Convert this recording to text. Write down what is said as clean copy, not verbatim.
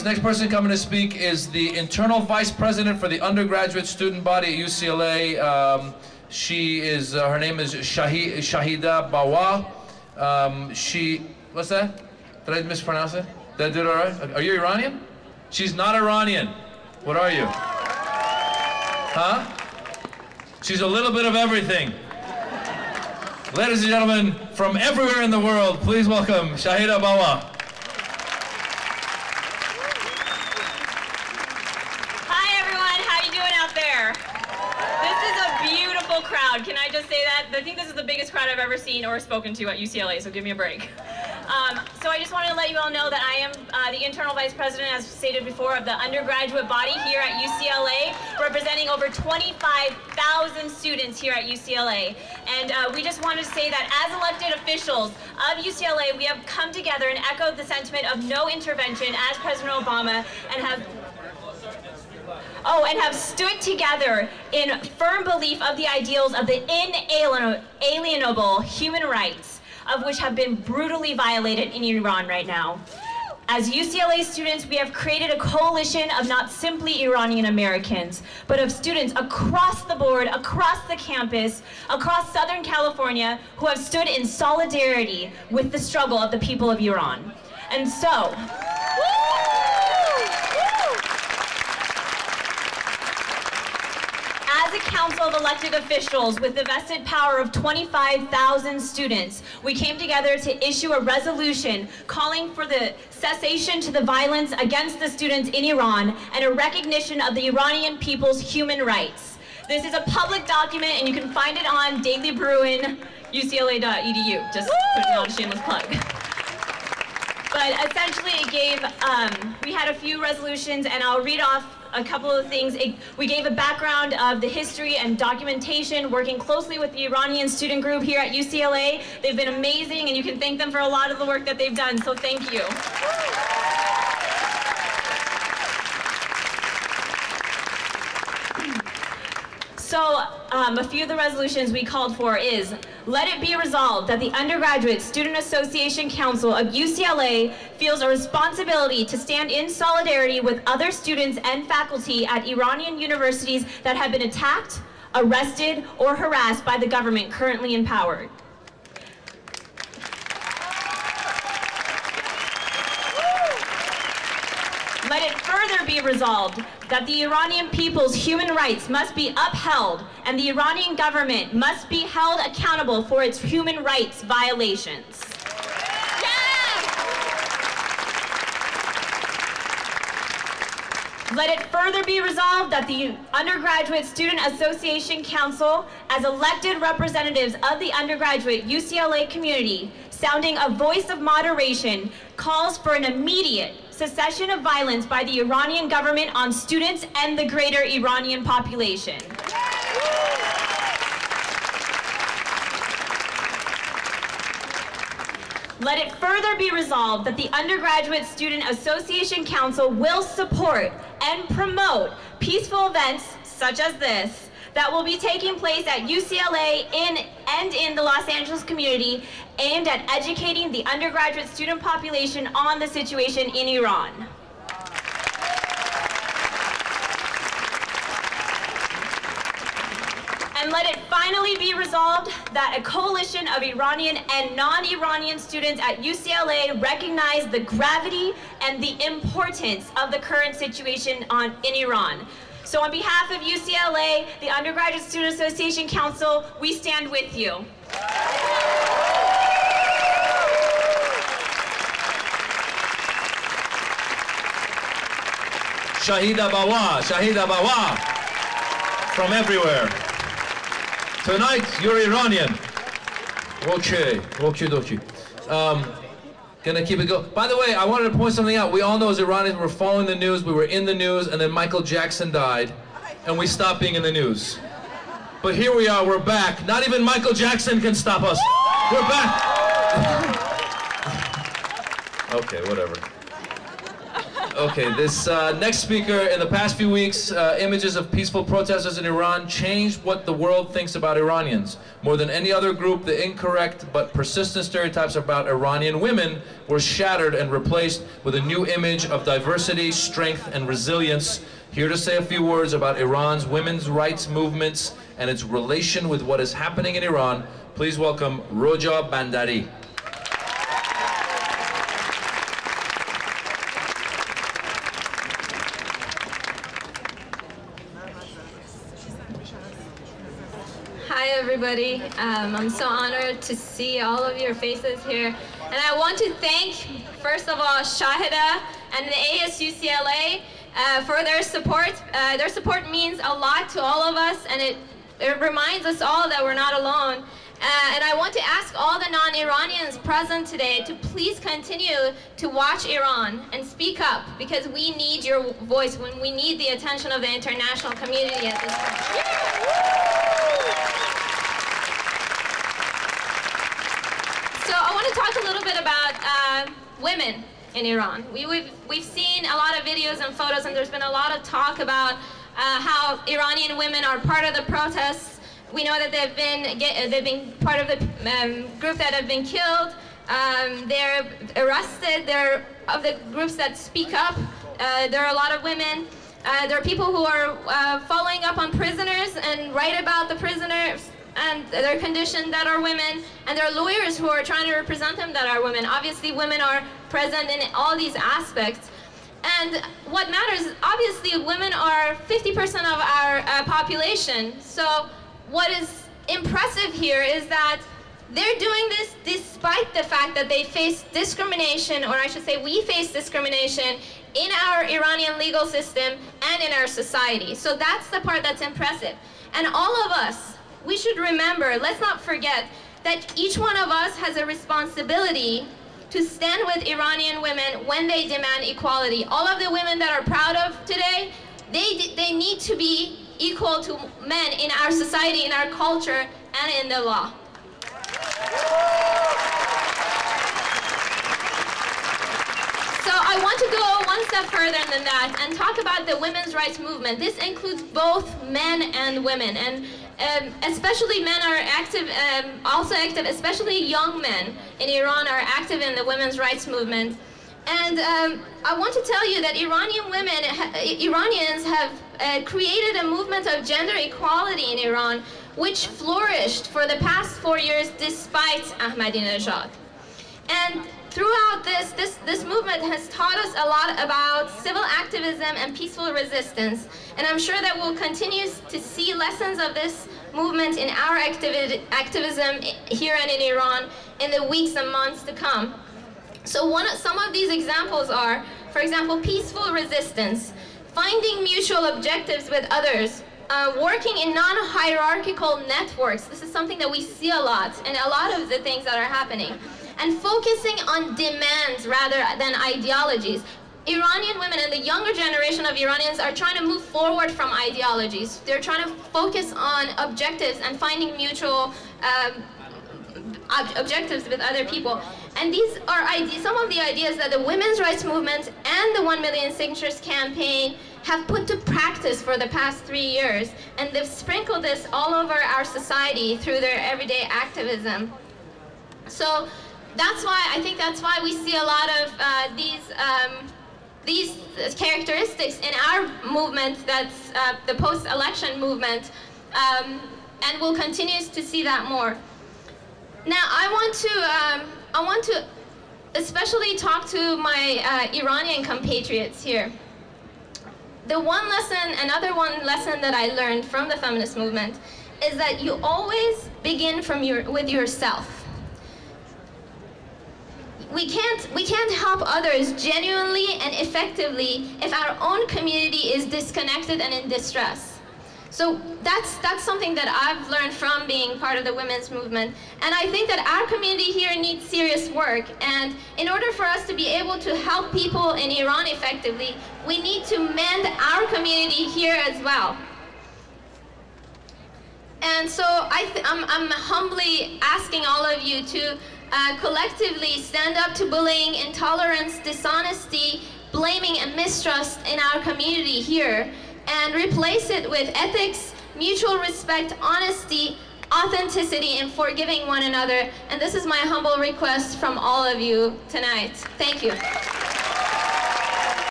next person coming to speak is the internal vice president for the undergraduate student body at UCLA. Her name is Shahida Bawa. What's that? Did I mispronounce it? Did I do it all right? Are you Iranian? She's not Iranian. What are you? Huh? She's a little bit of everything. Ladies and gentlemen, from everywhere in the world, please welcome Shahida Bawa. Hi everyone, how you doing out there? This is a beautiful crowd. Can I just say that? I think this is the biggest crowd I've ever seen or spoken to at UCLA, so give me a break. So I just wanted to let you all know that I am the internal vice president, as stated before, of the undergraduate body here at UCLA, representing over 25,000 students here at UCLA. And we just wanted to say that as elected officials of UCLA, we have come together and echoed the sentiment of no intervention as President Obama, and have stood together in firm belief of the ideals of the inalienable human rights, of which have been brutally violated in Iran right now. As UCLA students, we have created a coalition of not simply Iranian Americans, but of students across the board, across the campus, across Southern California, who have stood in solidarity with the struggle of the people of Iran. And so, as a council of elected officials with the vested power of 25,000 students, we came together to issue a resolution calling for the cessation to the violence against the students in Iran and a recognition of the Iranian people's human rights. This is a public document and you can find it on Daily Bruin, UCLA.edu. Just putting on a shameless plug. But essentially it gave, we had a few resolutions, and I'll read off a couple of things. We gave a background of the history and documentation, working closely with the Iranian student group here at UCLA. They've been amazing, and you can thank them for a lot of the work that they've done, so thank you. So a few of the resolutions we called for is, let it be resolved that the Undergraduate Student Association Council of UCLA feels a responsibility to stand in solidarity with other students and faculty at Iranian universities that have been attacked, arrested, or harassed by the government currently in power. Let it further be resolved that the Iranian people's human rights must be upheld and the Iranian government must be held accountable for its human rights violations. Let it further be resolved that the Undergraduate Student Association Council, as elected representatives of the undergraduate UCLA community, sounding a voice of moderation, calls for an immediate cessation of violence by the Iranian government on students and the greater Iranian population. Let it further be resolved that the Undergraduate Student Association Council will support and promote peaceful events such as this that will be taking place at UCLA and in the Los Angeles community, aimed at educating the undergraduate student population on the situation in Iran. And let it finally be resolved that a coalition of Iranian and non-Iranian students at UCLA recognize the gravity and the importance of the current situation in Iran. So on behalf of UCLA, the Undergraduate Student Association Council, we stand with you. Shahida Bawa, from everywhere. Tonight, you're Iranian. Okay, okie dokie. Gonna keep it going. By the way, I wanted to point something out. We all know as Iranians, we're following the news, we were in the news, and then Michael Jackson died, and we stopped being in the news. But here we are, we're back. Not even Michael Jackson can stop us. We're back. Okay, whatever. Okay, this next speaker, in the past few weeks, images of peaceful protesters in Iran changed what the world thinks about Iranians. More than any other group, the incorrect but persistent stereotypes about Iranian women were shattered and replaced with a new image of diversity, strength, and resilience. Here to say a few words about Iran's women's rights movements and its relation with what is happening in Iran, please welcome Roja Bandari. Hi everybody, I'm so honored to see all of your faces here, and I want to thank first of all Shahida and the ASUCLA for their support. Their support means a lot to all of us, and it reminds us all that we're not alone. And I want to ask all the non-Iranians present today to please continue to watch Iran and speak up, because we need your voice when we need the attention of the international community at this time. So I want to talk a little bit about women in Iran. We've seen a lot of videos and photos, and there's been a lot of talk about how Iranian women are part of the protests. We know that they've been part of the group that have been killed. They're arrested. They're of the groups that speak up. There are a lot of women. There are people who are following up on prisoners and write about the prisoners and their condition that are women, and there are lawyers who are trying to represent them that are women. Obviously, women are present in all these aspects. And what matters, obviously, women are 50% of our population. So what is impressive here is that they're doing this despite the fact that they face discrimination, or I should say we face discrimination in our Iranian legal system and in our society. So that's the part that's impressive. And all of us, we should remember, let's not forget, that each one of us has a responsibility to stand with Iranian women when they demand equality. All of the women that are proud of today, they need to be equal to men in our society, in our culture, and in the law. So I want to go one step further than that and talk about the women's rights movement. This includes both men and women, and especially men are active, also active, especially young men in Iran are active in the women's rights movement. And I want to tell you that Iranians have created a movement of gender equality in Iran, which flourished for the past 4 years despite Ahmadinejad. And throughout this movement has taught us a lot about civil activism and peaceful resistance. And I'm sure that we'll continue to see lessons of this movement in our activism here and in Iran in the weeks and months to come. So some of these examples are, for example, peaceful resistance, finding mutual objectives with others, working in non-hierarchical networks. This is something that we see a lot in a lot of the things that are happening. And focusing on demands rather than ideologies. Iranian women and the younger generation of Iranians are trying to move forward from ideologies. They're trying to focus on objectives and finding mutual objectives with other people. And these are some of the ideas that the women's rights movement and the 1 Million Signatures campaign have put to practice for the past 3 years. And they've sprinkled this all over our society through their everyday activism. So I think that's why we see a lot of these characteristics in our movement, that's the post-election movement, and we'll continue to see that more. Now, I want to especially talk to my Iranian compatriots here. Another one lesson that I learned from the feminist movement is that you always begin with yourself. We can't help others genuinely and effectively if our own community is disconnected and in distress. So that's something that I've learned from being part of the women's movement. And I think that our community here needs serious work. And in order for us to be able to help people in Iran effectively, we need to mend our community here as well. And so I'm humbly asking all of you to collectively stand up to bullying, intolerance, dishonesty, blaming and mistrust in our community here and replace it with ethics, mutual respect, honesty, authenticity, and forgiving one another. And this is my humble request from all of you tonight. Thank you.